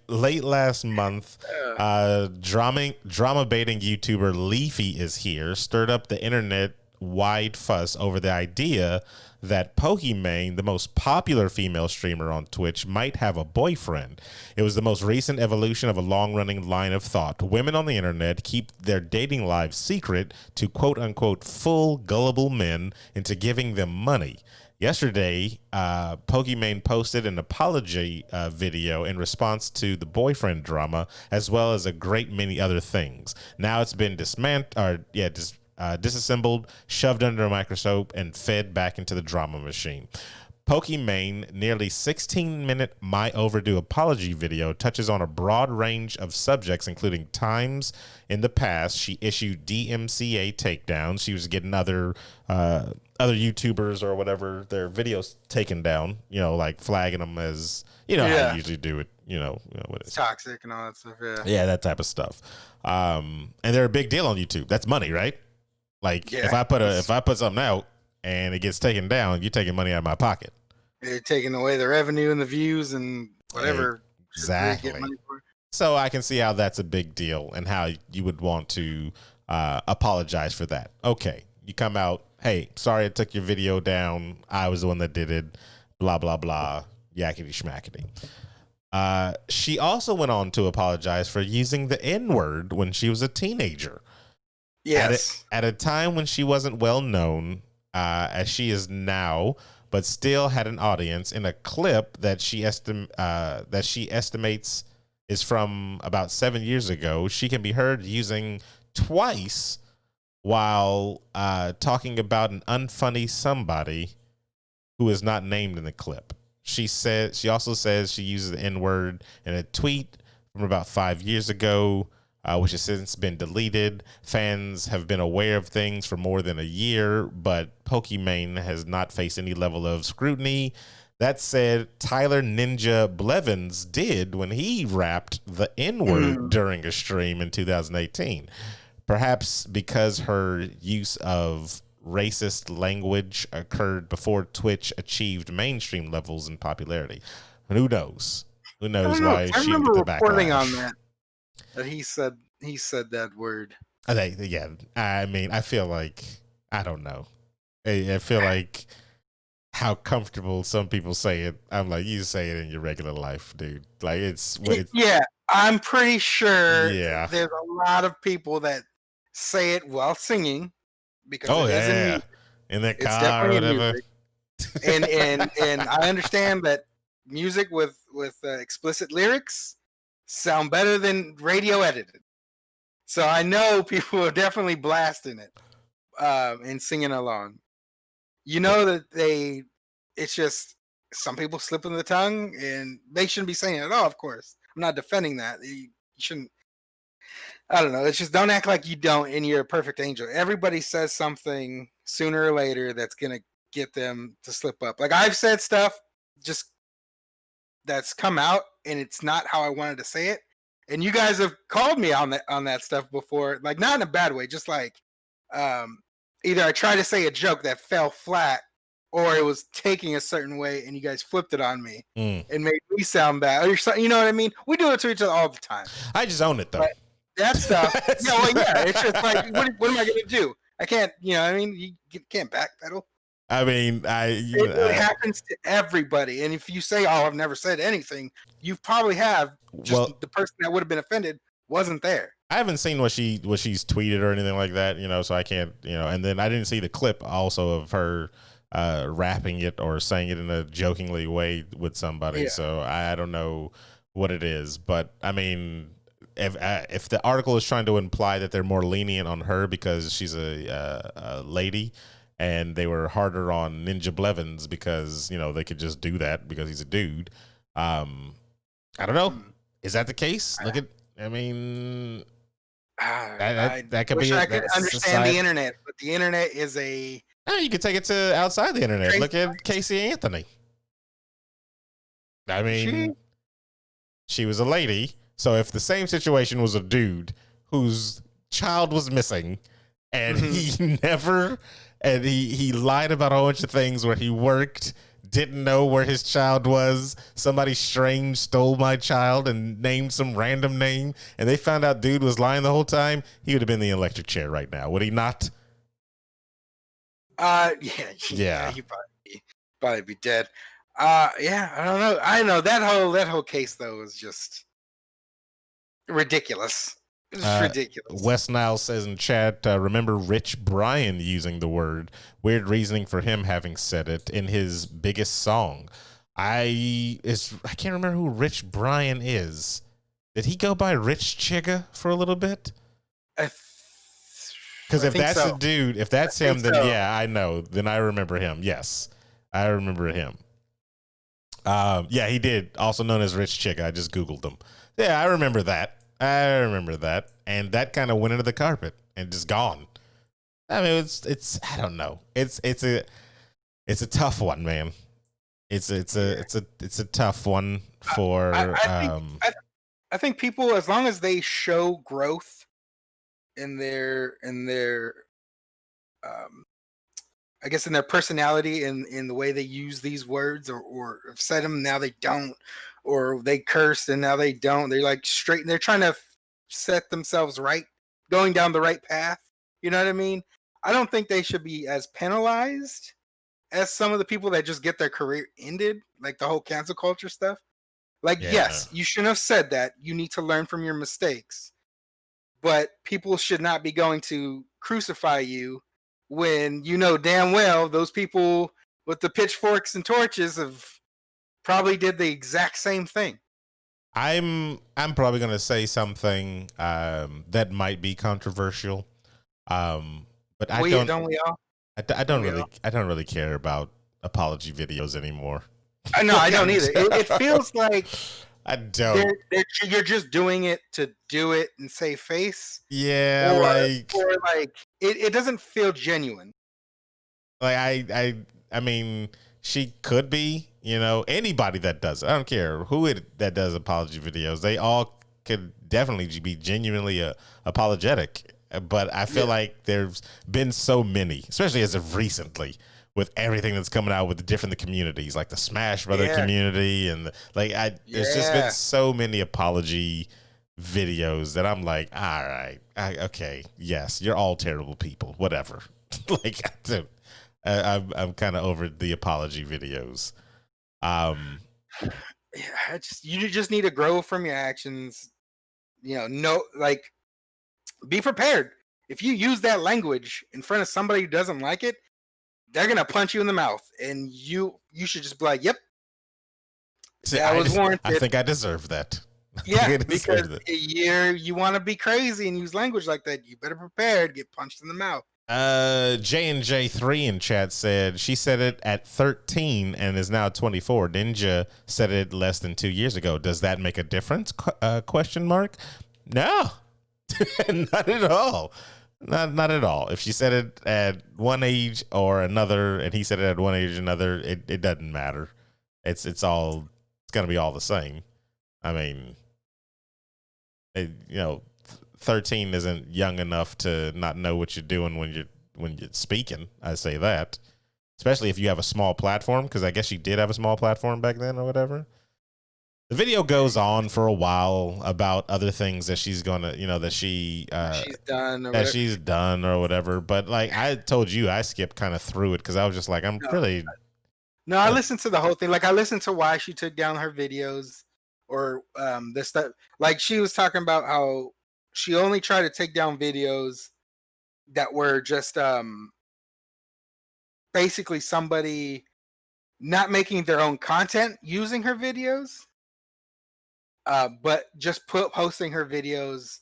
late last month, drama baiting YouTuber Leafy is here, stirred up the internet wide fuss over the idea that Pokimane, the most popular female streamer on Twitch, might have a boyfriend. It was the most recent evolution of a long-running line of thought. Women on the internet keep their dating lives secret to quote-unquote fool gullible men into giving them money. Yesterday, Pokimane posted an apology video in response to the boyfriend drama, as well as a great many other things. Now it's been disassembled, shoved under a microscope, and fed back into the drama machine. Pokimane, nearly 16-minute My Overdue apology video, touches on a broad range of subjects, including times in the past she issued DMCA takedowns. She was getting other YouTubers or whatever, their videos taken down, like flagging them as, how you usually do it, what is toxic and all that stuff. Yeah, that type of stuff. And they're a big deal on YouTube. That's money, right? Like, if I put something out and it gets taken down, you're taking money out of my pocket. They're taking away the revenue and the views and whatever. Exactly. So I can see how that's a big deal and how you would want to apologize for that. Okay, you come out, hey, sorry I took your video down. I was the one that did it. Blah, blah, blah. Yakety schmackety. She also went on to apologize for using the N-word when she was a teenager. Yes. At a time when she wasn't well known, as she is now, but still had an audience in a clip that she estimates is from about 7 years ago. She can be heard using twice while talking about an unfunny somebody who is not named in the clip. She also says she uses the N-word in a tweet from about 5 years ago, which has since been deleted. Fans have been aware of things for more than a year, but Pokimane has not faced any level of scrutiny. That said, Tyler Ninja Blevins did when he rapped the N-word during a stream in 2018. Perhaps because her use of racist language occurred before Twitch achieved mainstream levels in popularity. And who knows? Who knows why I she remember didn't get the reporting backlash. on that he said that word. Yeah, I mean, I feel like, I don't know. I feel like how comfortable some people say it. I'm like, you say it in your regular life, dude. Like it's yeah, I'm pretty sure yeah. there's a lot of people that say it while singing because Oh it is in yeah, music. in their It's car or definitely in whatever. music. And I understand that music with explicit lyrics sound better than radio edited. So I know people are definitely blasting it and singing along. You know that it's just some people slip in the tongue and they shouldn't be saying it at all. Of course, I'm not defending that. You shouldn't. I don't know. It's just don't act like you don't and you're a perfect angel. Everybody says something sooner or later that's gonna get them to slip up. Like I've said stuff just that's come out and it's not how I wanted to say it. And you guys have called me on that stuff before, like not in a bad way, just like either I tried to say a joke that fell flat or it was taking a certain way and you guys flipped it on me and made me sound bad. Or you know what I mean? We do it to each other all the time. I just own it though. But that stuff, it's just like, what am I going to do? I can't, you know what I mean? You can't backpedal. I mean, It happens to everybody. And if you say, oh, I've never said anything, you probably have. Just the person that would have been offended wasn't there. I haven't seen what she's tweeted or anything like that, so I can't, and then I didn't see the clip also of her rapping it or saying it in a jokingly way with somebody. Yeah. So I don't know what it is, but I mean, if the article is trying to imply that they're more lenient on her because she's a lady, and they were harder on Ninja Blevins because they could just do that because he's a dude. I don't know. Is that the case? I mean, that could be. I could understand the internet, but the internet is a. Oh, you could take it to outside the internet. Look at Casey Anthony. I mean, she was a lady. So if the same situation was a dude whose child was missing, and he never. And he lied about a whole bunch of things where he worked, didn't know where his child was. Somebody strange stole my child and named some random name. And they found out dude was lying the whole time. He would have been in the electric chair right now. Would he not? Yeah. He'd probably be dead. Yeah, I don't know. I know that whole case though was just ridiculous. It's ridiculous. Wes Nile says in chat, remember Rich Brian using the word. Weird reasoning for him having said it in his biggest song. I can't remember who Rich Brian is. Did he go by Rich Chigga for a little bit? Because if that's a dude, if that's him, then yeah, I know. Then I remember him. Yes, I remember him. Yeah, he did. Also known as Rich Chigga. I just Googled him. Yeah, I remember that. And that kind of went under the carpet and just gone. I mean, it's I don't know. It's a tough one, man. It's a tough one for. I think people, as long as they show growth in their I guess in their personality and in the way they use these words or have said them, now they don't, or they cursed and now they don't. They're like straight, and they're trying to set themselves right, going down the right path. You know what I mean? I don't think they should be as penalized as some of the people that just get their career ended, like the whole cancel culture stuff. Like, yes, you shouldn't have said that. You need to learn from your mistakes. But people should not be going to crucify you when you know damn well those people with the pitchforks and torches have probably did the exact same thing. I'm probably gonna say something that might be controversial, but I don't. Don't we all? I don't really care about apology videos anymore. No, I don't either. It feels like I don't. You're just doing it to do it and save face. Yeah, or like it doesn't feel genuine. Like I mean, she could be, anybody that does it. I don't care that does apology videos. They all could definitely be genuinely apologetic. But I feel like there's been so many, especially as of recently, with everything that's coming out with the different communities, like the Smash Brother community, and there's just been so many apology videos that I'm like, all right, okay, yes, you're all terrible people, whatever. Like, I'm kind of over the apology videos. You just need to grow from your actions. Be prepared. If you use that language in front of somebody who doesn't like it, they're gonna punch you in the mouth, and you should just be like, "Yep, that was warranted." I think I deserve that. Yeah, because you want to be crazy and use language like that, you better prepare to get punched in the mouth. J&J3 in chat said she said it at 13 and is now 24. Ninja said it less than 2 years ago. Does that make a difference? Question mark. No, not at all. Not at all. If she said it at one age or another, and he said it at one age or another, it doesn't matter. It's gonna be all the same. I mean, 13 isn't young enough to not know what you're doing when you're speaking. I say that, especially if you have a small platform, because I guess she did have a small platform back then or whatever. The video goes on for a while about other things that she's gonna, she's done or whatever. But like I told you, I skipped kind of through it because I was just like, I listened to the whole thing. Like I listened to why she took down her videos or this stuff. Like she was talking about how she only tried to take down videos that were just basically somebody not making their own content using her videos. But just posting her videos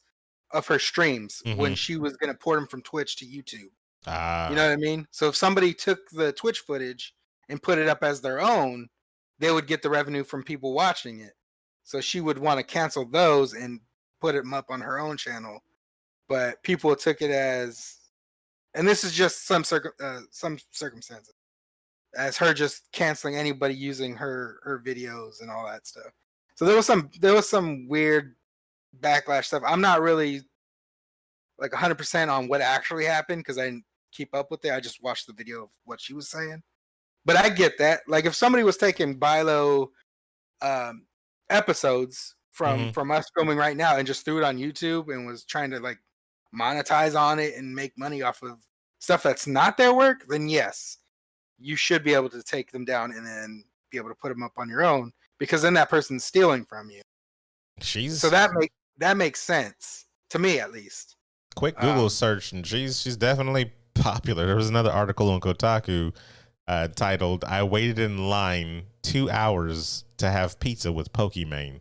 of her streams when she was going to port them from Twitch to YouTube. You know what I mean? So if somebody took the Twitch footage and put it up as their own, they would get the revenue from people watching it. So she would want to cancel those and put them up on her own channel. But people took it as, and this is just some circumstances, as her just canceling anybody using her videos and all that stuff. So there was some weird backlash stuff. I'm not really like 100% on what actually happened because I didn't keep up with it. I just watched the video of what she was saying. But I get that. Like if somebody was taking BYLO episodes from us filming right now and just threw it on YouTube and was trying to like monetize on it and make money off of stuff that's not their work, then yes, you should be able to take them down and then be able to put them up on your own. Because then that person's stealing from you. So that makes sense to me, at least. Quick Google search, and she's definitely popular. There was another article on Kotaku titled "I waited in line 2 hours to have pizza with Pokimane."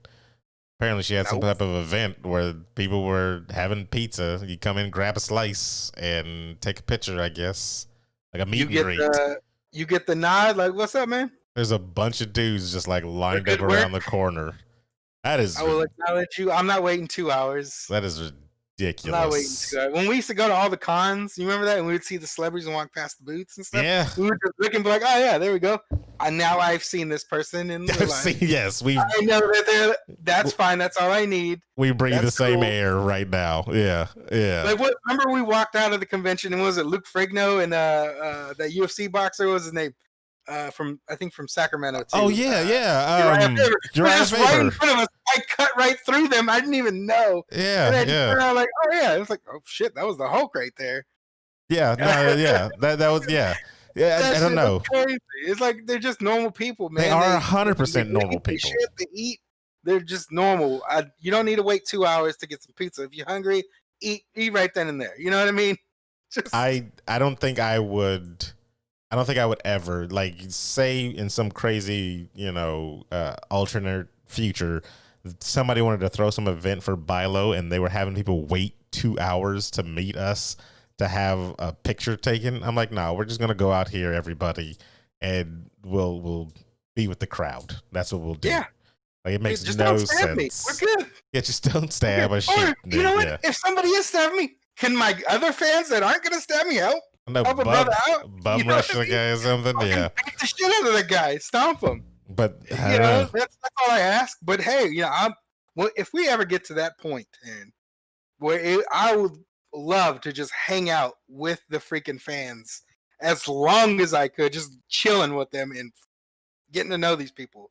Apparently, she had some type of event where people were having pizza. You come in, grab a slice, and take a picture. I guess like a meet and greet. You get the nod, like, "What's up, man?" There's a bunch of dudes just like lined up around the corner. That is. I will acknowledge you. I'm not waiting 2 hours. That is ridiculous. I'm not waiting 2 hours. When we used to go to all the cons, you remember that? And we would see the celebrities and walk past the booths and stuff. Yeah. We would just look and be like, "Oh yeah, there we go." And now I've seen this person in the line. Yes, I know that that's fine. That's all I need. We breathe the same air right now. Yeah, yeah. Like remember we walked out of the convention and was it Luke Frigno and that UFC boxer? What was his name? From Sacramento too. Oh yeah. Just right in front of us. I cut right through them. I didn't even know. Yeah, and I like, oh yeah. It was like, oh shit, that was the Hulk right there. Yeah, no, yeah. That was yeah. I don't know. Crazy. It's like they're just normal people, man. They are 100% normal people. They eat. They're just normal. You don't need to wait 2 hours to get some pizza. If you're hungry, eat right then and there. You know what I mean? Just I don't think I would. I don't think I would ever, like, say in some crazy, alternate future, somebody wanted to throw some event for BYLO and they were having people wait 2 hours to meet us to have a picture taken. I'm like, no, we're just gonna go out here, everybody, and we'll be with the crowd. That's what we'll do. yeah. Like, it makes Just no don't stab me. sense. We're good. Yeah, just don't stab Or or shoot. you know what? Yeah. If somebody is stabbing me, can my other fans that aren't gonna stab me help? No, Help a brother out. bum You know rush what I the guy or something. Fucking Yeah, beat the shit out of the guy. Stomp him. but I You don't know, know. that's all I ask. But hey, if we ever get to that point, and I would love to just hang out with the freaking fans as long as I could, just chilling with them and getting to know these people.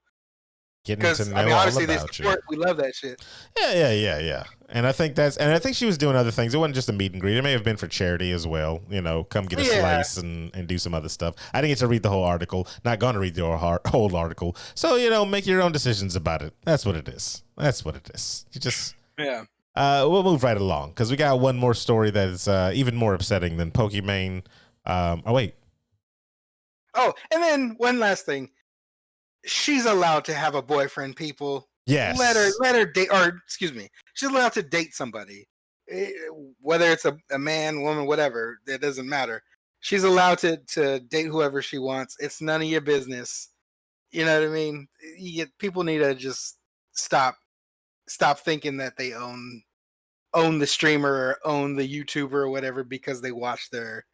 Getting to Because know all honestly, they about you. support. We love that shit. Yeah. And I think she was doing other things. It wasn't just a meet and greet. It may have been for charity as well. Come get a slice and do some other stuff. I didn't get to read the whole article. Not going to read the whole article. So, make your own decisions about it. That's what it is. You just... Yeah. We'll move right along because we got one more story that is even more upsetting than Pokimane. Wait. Oh, and then one last thing. She's allowed to have a boyfriend, people. Yes. Let her date, or excuse me, she's allowed to date somebody. Whether it's a man, woman, whatever, it doesn't matter. She's allowed to date whoever she wants. It's none of your business. You know what I mean? People need to just stop thinking that they own the streamer or own the YouTuber or whatever because they watch their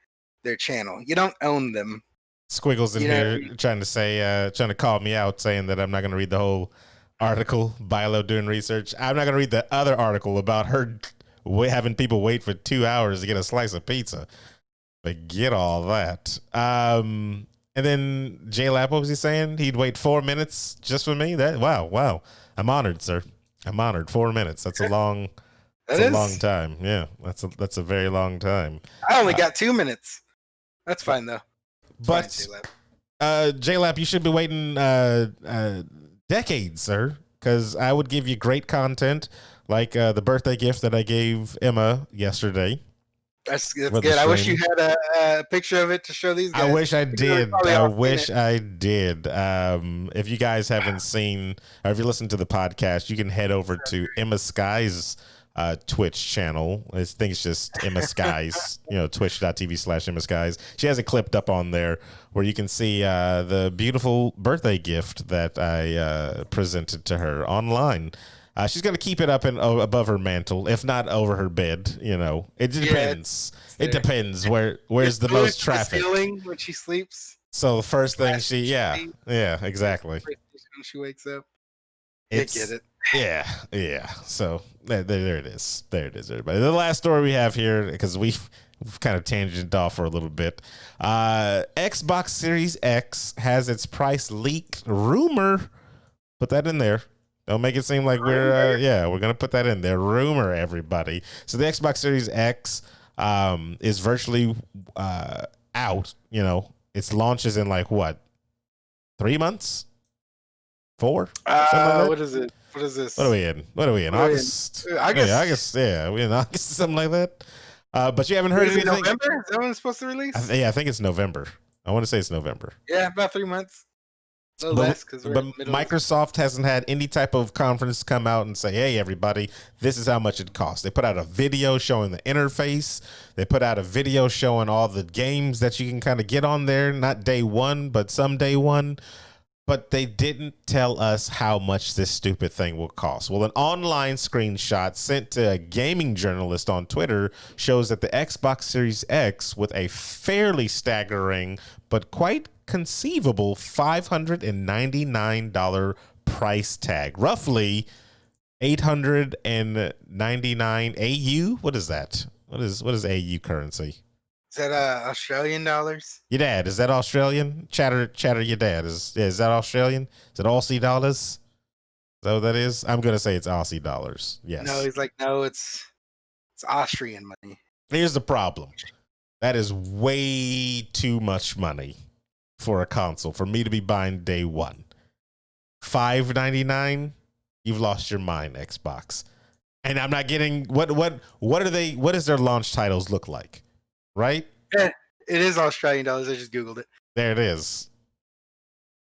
channel. You don't own them. Squiggles in here trying to call me out, saying that I'm not going to read the whole article. BYLO doing research. I'm not going to read the other article about her having people wait for 2 hours to get a slice of pizza. Forget all that. And then J-Lap, what was he saying? He'd wait 4 minutes just for me. Wow. I'm honored, sir. I'm honored. 4 minutes. That's a long. That's a long time. Yeah, that's a very long time. I only got 2 minutes. That's fine though. But J-Lap, you should be waiting decades, sir, because I would give you great content like the birthday gift that I gave Emma yesterday. That's good. I wish you had a picture of it to show these guys. I wish I did. I did. If you guys haven't seen, or if you listen to the podcast, you can head over to Emma Sky's Twitch channel. I think it's just Emma Skies, twitch.tv/Emma Skies. She has it clipped up on there where you can see the beautiful birthday gift that I presented to her online. She's going to keep it up and above her mantle, if not over her bed. It depends. It depends where's the most traffic. Feeling when she sleeps. So the first thing exactly. When she wakes up, get it. Yeah. So there it is. There it is, everybody. The last story we have here, because we've kind of tangented off for a little bit. Xbox Series X has its price leaked. Rumor. Put that in there. Don't make it seem like we're going to put that in there. Rumor, everybody. So the Xbox Series X is virtually out. Its launches in 3 months? 4? What is it? What is this? What are we in? August? August. Yeah, we're in August, something like that. But you haven't heard anything. November? Is that when it's supposed to release? I think it's November. I want to say it's November. Yeah, about 3 months. But Microsoft hasn't had any type of conference come out and say, hey, everybody, this is how much it costs. They put out a video showing the interface. They put out a video showing all the games that you can kind of get on there. Not day one, but some day one. But they didn't tell us how much this stupid thing will cost. Well, an online screenshot sent to a gaming journalist on Twitter shows that the Xbox Series X, with a fairly staggering but quite conceivable $599 price tag, roughly 899 AU. What is that? What is AU currency? Is that Australian dollars? Your dad, is that Australian? Chatter your dad. Is that Australian? Is it Aussie dollars? Is that what that is? I'm gonna say it's Aussie dollars. Yes. No, he's like, no, it's Austrian money. Here's the problem. That is way too much money for a console for me to be buying day one. $599, you've lost your mind, Xbox. And I'm not getting what does their launch titles look like? right? Yeah, it is Australian dollars. I just Googled it. There it is.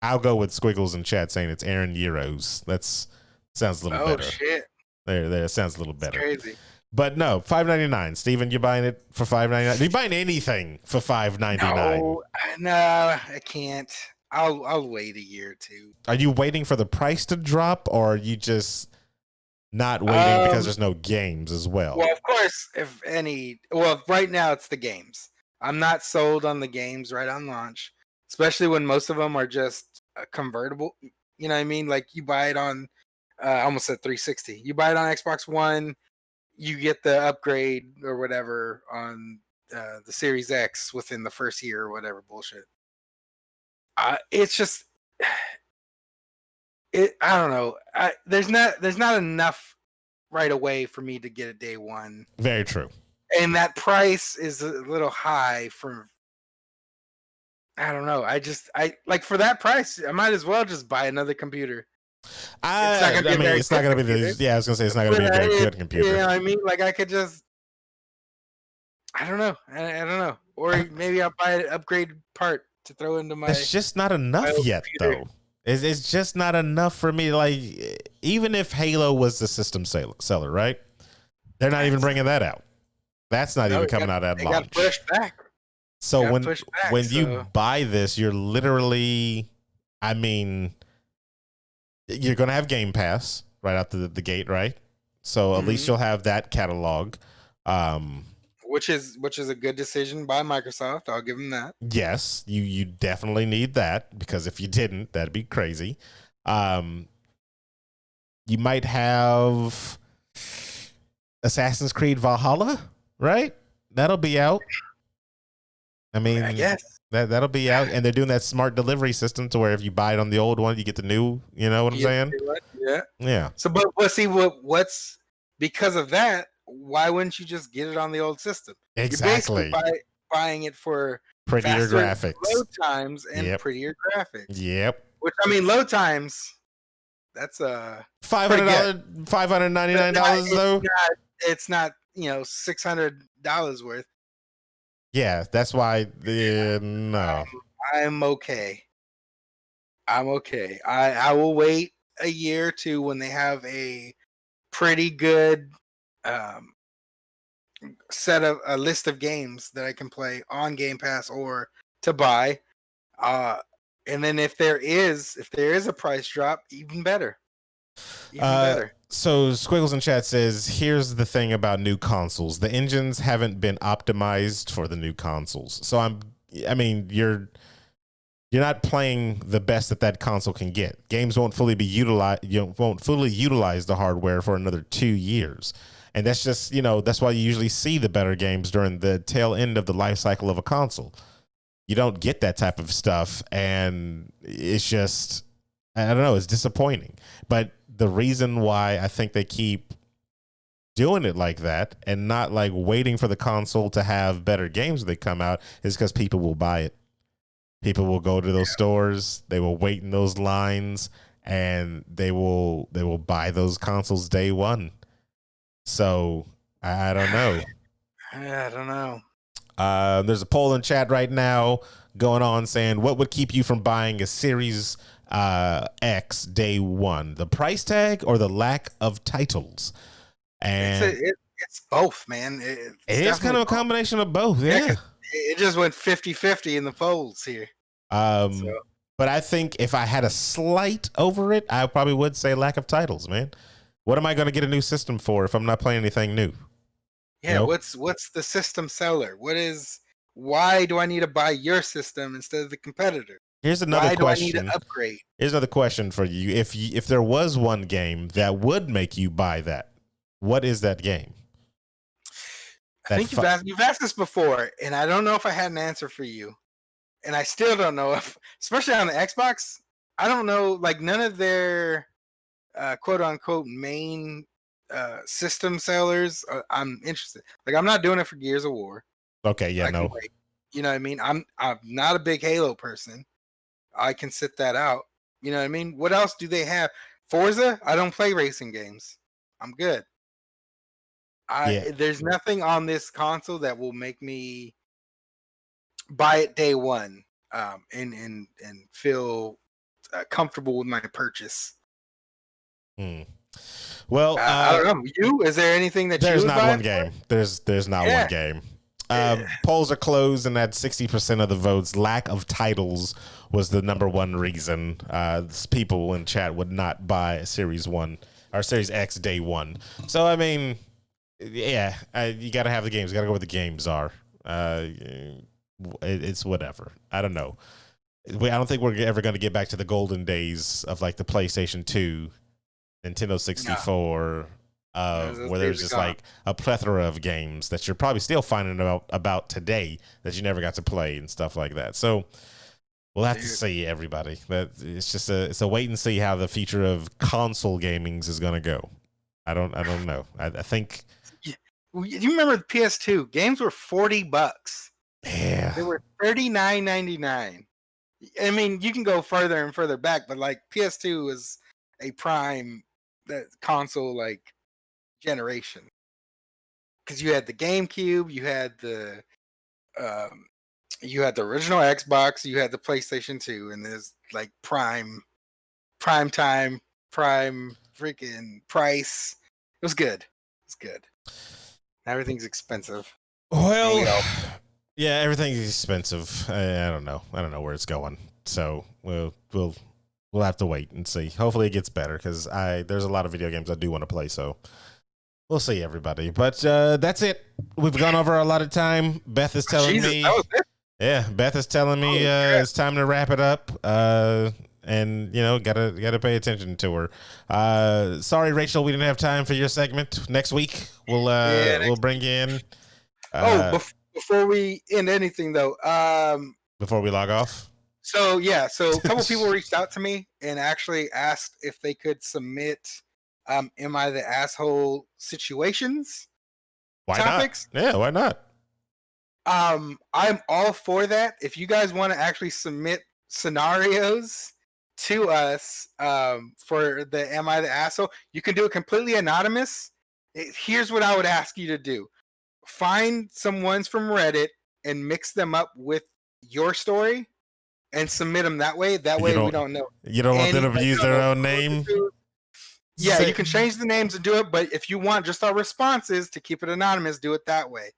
I'll go with squiggles in chat saying it's Aaron Euros. That's sounds a little better. Oh shit! There, it sounds a little better. It's crazy. But no, $5.99. Steven, you buying it for $5.99? Are you buying anything for $5.99? No, I can't. I'll wait a year or two. Are you waiting for the price to drop, or are you just not waiting because there's no games as well? Well, of course, if any. Well, right now it's the games. I'm not sold on the games right on launch, especially when most of them are just convertible. You know what I mean? Like you buy it on, I almost said 360. You buy it on Xbox One, you get the upgrade or whatever on the Series X within the first year or whatever bullshit. It's just, I don't know. There's not enough right away for me to get it day one. Very true. And that price is a little high for. I don't know. I like for that price, I might as well just buy another computer. It's not gonna be it's not gonna be the. Yeah, I was gonna say it's not gonna be a very good computer. You know what I mean? Like I could just. I don't know. I don't know. Or maybe I'll buy an upgrade part to throw into my. It's just not enough yet, though. It's just not enough for me. Like, even if Halo was the system seller, right? They're not even bringing that out. That's not even coming out at launch. Got pushed back. So when you buy this, you're literally, I mean, you're gonna have Game Pass right out the gate, right? So at least you'll have that catalog. Which is a good decision by Microsoft. I'll give them that. Yes, you definitely need that, because if you didn't, that'd be crazy. You might have Assassin's Creed Valhalla, right? That'll be out. I mean, I guess that'll be out, and they're doing that smart delivery system to where if you buy it on the old one, you get the new. You know what I'm saying? Yeah. So, but see what's because of that. Why wouldn't you just get it on the old system? Exactly. You're basically buying it for prettier graphics, load times, and prettier graphics. Yep. Which, I mean, load times. That's $599 though. It's not $600 worth. Yeah, that's why. No, I'm okay. I will wait a year or two when they have a pretty good set of a list of games that I can play on Game Pass or to buy. And then if there is a price drop, even better. So Squiggles in chat says, here's the thing about new consoles. The engines haven't been optimized for the new consoles. So I mean, you're not playing the best that console can get. Games won't fully be utilized. You won't fully utilize the hardware for another 2 years. And that's just, that's why you usually see the better games during the tail end of the life cycle of a console. You don't get that type of stuff. And it's just, I don't know, it's disappointing. But the reason why I think they keep doing it like that and not like waiting for the console to have better games when they come out is because people will buy it. People will go to those stores, they will wait in those lines, and they will buy those consoles day one. So I don't know. I don't know. There's a poll in chat right now going on saying, what would keep you from buying a Series X day one, the price tag or the lack of titles? And it's both, man. It is kind of a combination of both. Yeah. It just went 50-50 in the polls here. But I think if I had a slight over it, I probably would say lack of titles, man. What am I going to get a new system for if I'm not playing anything new? Yeah, what's the system seller? Why do I need to buy your system instead of the competitor? Here's another question. Why do I need to upgrade? Here's another question for you. If there was one game that would make you buy that, what is that game? I think you've asked this before, and I don't know if I had an answer for you. And I still don't know if, especially on the Xbox, I don't know, like none of their quote unquote main system sellers I'm interested. Like I'm not doing it for Gears of War. Okay, yeah, no. You know what I mean? I'm not a big Halo person. I can sit that out. You know what I mean? What else do they have? Forza? I don't play racing games. I'm good. There's nothing on this console that will make me buy it day one, and feel comfortable with my purchase. Well, I don't know. Is there anything that there's you not one game. There's not one game. Polls are closed, and at 60% of the votes, lack of titles was the number one reason people in chat would not buy Series 1 or Series X day one. So, I mean, yeah, you got to have the games. You got to go where the games are. It's whatever. I don't know. I don't think we're ever going to get back to the golden days of like the PlayStation 2, Nintendo 64, where there's just like a plethora of games that you're probably still finding about today that you never got to play and stuff like that. So we'll have to see, everybody. That it's a wait and see how the future of console gamings is going to go. I don't know. I think. You remember the PS2 games were $40? Yeah, they were $39.99. I mean, you can go further and further back, but like PS2 was a prime console like generation, because you had the GameCube, you had the original Xbox, you had the PlayStation 2, and there's like prime time, prime freaking price. It was good. It's good. Everything's expensive. Well, yeah, everything's expensive. I don't know. I don't know where it's going. So we'll have to wait and see. Hopefully it gets better, because there's a lot of video games I do want to play. So we'll see, everybody. But that's it. We've gone over a lot of time. Beth is telling me. That was it? Yeah, Beth is telling me it's time to wrap it up. And gotta pay attention to her. Sorry, Rachel, we didn't have time for your segment. Next week we'll bring you in. Before we end anything though, before we log off. So a couple people reached out to me and actually asked if they could submit am I the asshole situations topics. Not? Yeah, why not? I'm all for that. If you guys want to actually submit scenarios to us for the am I the asshole, you can do it completely anonymous. Here's what I would ask you to do. Find some ones from Reddit and mix them up with your story and submit them that way. That way we don't know. You don't want them to use their own name? Yeah, you can change the names and do it, but if you want just our responses to keep it anonymous, do it that way.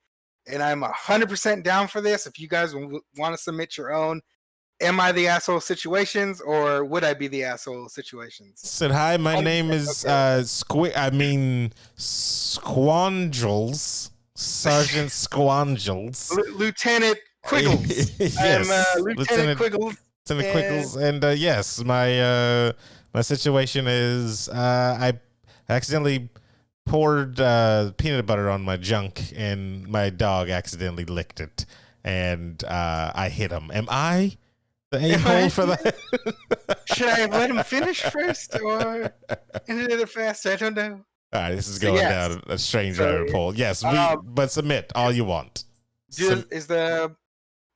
And I'm 100% down for this. If you guys want to submit your own am I the asshole situations, or would I be the asshole situations? Said hi, my name is Squandrels. Sergeant Squandrels. Lieutenant Quiggles. Yes. I'm Lieutenant Quiggles. Lieutenant Quiggles. And yes, my situation is I accidentally poured peanut butter on my junk, and my dog accidentally licked it, and I hit him. Am I the a-hole for that? Should I have let him finish first, or ended it faster? I don't know. All right, this is going down a strange rabbit hole. Yes, but submit all you want. Is the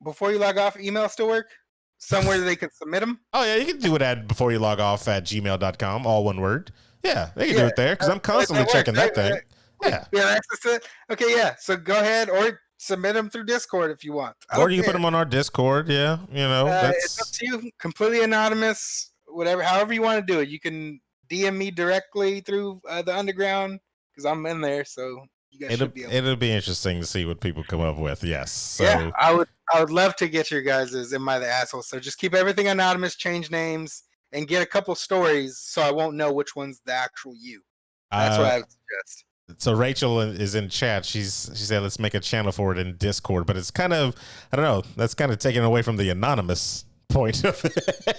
before you log off email still work? Somewhere they can submit them? Oh, yeah, you can do it at before you log off at gmail.com, all one word. Yeah, they can do it there, because I'm constantly checking that thing. Yeah. Access to it? Okay, yeah. So go ahead or submit them through Discord if you want. Or you can put them on our Discord, yeah. It's up to you. Completely anonymous, whatever, however you want to do it. You can DM me directly through the underground, because I'm in there, so you guys should be able to. It'll be interesting to see what people come up with, yes. So. Yeah, I would love to get your guys' Am I the Asshole? So just keep everything anonymous, change names, and get a couple stories so I won't know which one's the actual you. That's what I would suggest. So Rachel is in chat. She said, let's make a channel for it in Discord, but it's kind of, I don't know, that's kind of taken away from the anonymous point of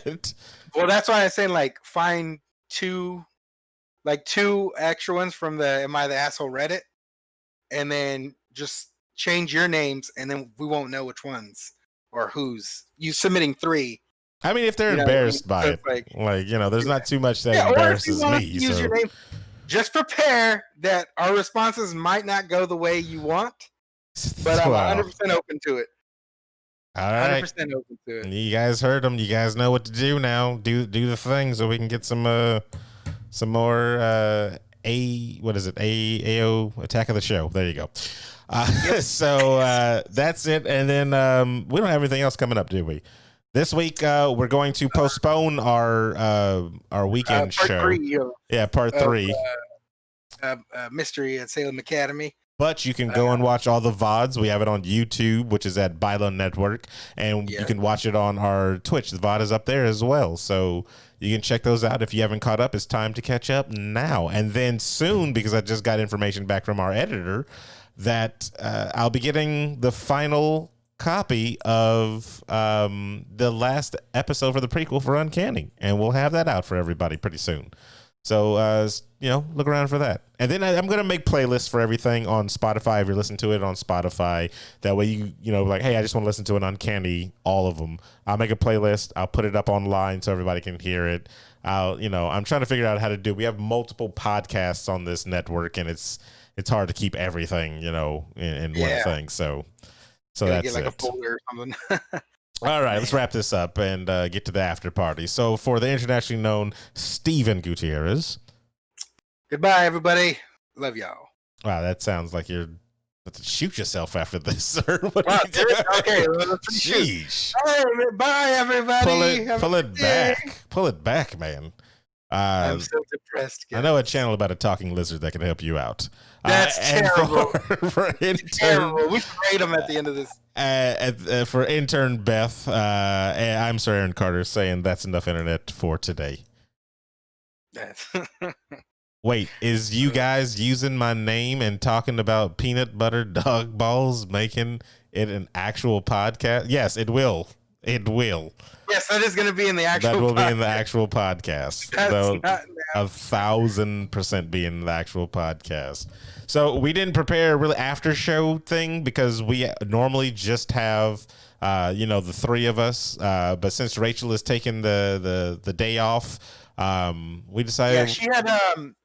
it. Well, that's why I'm saying, like, find two extra ones from the Am I the Asshole Reddit, and then just change your names, and then we won't know which ones or who's. You submitting 3. I mean, if they're embarrassed by it, there's not too much that embarrasses me. Use your name. Just prepare that our responses might not go the way you want, but I'm 100% open to it. All right. 100% open to it. You guys heard them. You guys know what to do now. Do the thing so we can get some more AO Attack of the Show. There you go. So that's it. And then we don't have anything else coming up, do we? This week we're going to postpone our weekend part show. 3 Part 3. Mystery at Salem Academy. But you can go and watch all the VODs. We have it on YouTube, which is at BYLO Network, and you can watch it on our Twitch. The VOD is up there as well, so you can check those out. If you haven't caught up, it's time to catch up now. And then soon, because I just got information back from our editor, that I'll be getting the final copy of the last episode for the prequel for Uncanny, and we'll have that out for everybody pretty soon. So, look around for that. And then I'm going to make playlists for everything on Spotify. If you're listening to it on Spotify, that way like, hey, I just want to listen to an Uncanny, all of them. I'll make a playlist. I'll put it up online so everybody can hear it. I'm trying to figure out how to do. We have multiple podcasts on this network, and it's hard to keep everything, in one thing. So that's get like it. a folder or something. All right, let's wrap this up and get to the after party. So for the internationally known Steven Gutierrez. Goodbye, everybody. Love y'all. Wow, that sounds like you're about to shoot yourself after this, sir. Okay, sheesh. Hey, bye, everybody. Pull it back. Pull it back, man. I'm so depressed. Guys. I know a channel about a talking lizard that can help you out. That's terrible. For intern, terrible. We should rate them at the end of this. For intern Beth, I'm Sir Aaron Carter saying that's enough internet for today. Wait, is you guys using my name and talking about peanut butter dog balls making it an actual podcast? Yes, it will. It will. Yes, that is going to be in the actual. That will be in the actual podcast. That's 1,000% be in the actual podcast. So we didn't prepare a really after show thing because we normally just have the three of us. But since Rachel is taking the day off, we decided. Yeah, she had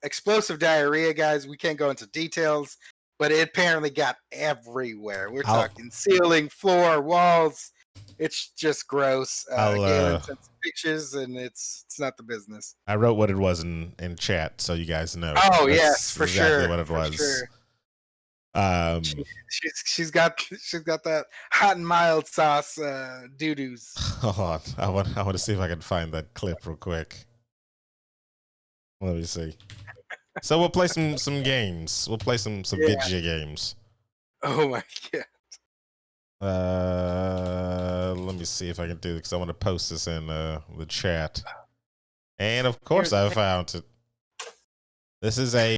explosive diarrhea, guys. We can't go into details, but it apparently got everywhere. We're talking ceiling, floor, walls. It's just gross. Galen sent some pictures, and it's not the business. I wrote what it was in chat, so you guys know. Oh, yes, for exactly sure. What it was. Sure. She's got that hot and mild sauce doo-doos. Hold on. I want to see if I can find that clip real quick. Let me see. So we'll play some games. We'll play some video games. Oh my god. Let me see if I can do it because I want to post this in the chat. And of course I found it. This is a